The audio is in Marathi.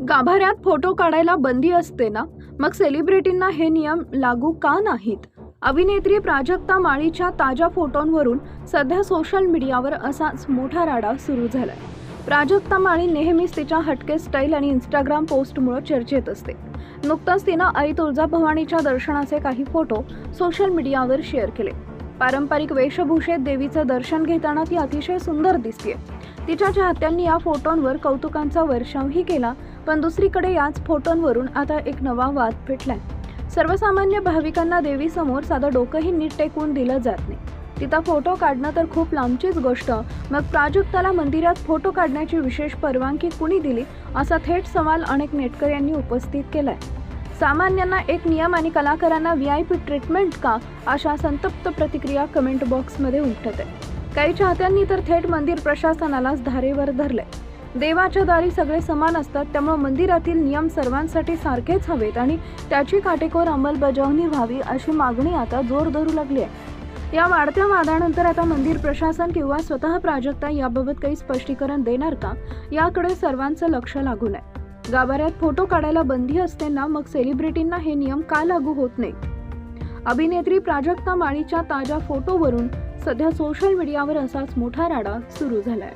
गाभाऱ्यात फोटो काढायला बंदी असते ना, मग सेलिब्रिटींना हे नियम लागू का नाहीत? अभिनेत्री प्राजक्ता माळीच्या ताज्या फोटोंवरून सध्या सोशल मीडियावर असाच मोठा राडा सुरू झालाय. प्राजक्ता माळी नेहमीच तिच्या हटके स्टाईल आणि इंस्टाग्राम पोस्टमुळे चर्चेत असते. नुकताच तिनं आई तुळजाभवानीच्या दर्शनाचे काही फोटो सोशल मीडियावर शेअर केले. पारंपरिक वेशभूषेत देवीचं दर्शन घेताना ती अतिशय सुंदर दिसतेय. तिच्या चाहत्यांनी या फोटोंवर कौतुकांचा वर्षावही केला. पण दुसरीकडे याच फोटोंवरून आता एक नवा वाद पेटलाय. सर्वसामान्य भाविकांना देवीसमोर साधं डोकंही नीट टेकवून दिलं जात नाही. तिचा फोटो काढणं तर खूप लांबचीच गोष्ट, मग प्राजक्ताला मंदिरात फोटो काढण्याची विशेष परवानगी कुणी दिली, असा थेट सवाल अनेक नेटकऱ्यांनी उपस्थित केलाय. सामान्यांना एक नियम आणि कलाकारांना VIP ट्रीटमेंट का, अशा संतप्त प्रतिक्रिया कमेंट बॉक्समध्ये उमटत आहे. काही चाहत्यांनी तर थेट मंदिर प्रशासनालाच धारेवर धरले. देवाच्या दारी सगळे समान असतात, त्यामुळे मंदिरातील नियम सर्वांसाठी सारखेच हवेत आणि त्याची काटेकोर अंमलबजावणी व्हावी, अशी मागणी आता जोर धरू लागली आहे. या वाढत्या वादानंतर आता मंदिर प्रशासन किंवा स्वतः प्राजक्ता याबाबत काही स्पष्टीकरण देणार का, याकडे सर्वांचं लक्ष लागून आहे. गाभाऱ्यात फोटो काढायला बंदी असते ना, मग सेलिब्रिटींना हे नियम का लागू होत नाही? अभिनेत्री प्राजक्ता माळीच्या ताज्या फोटोवरून सध्या सोशल मीडियावर असाच मोठा राडा सुरू झालाय.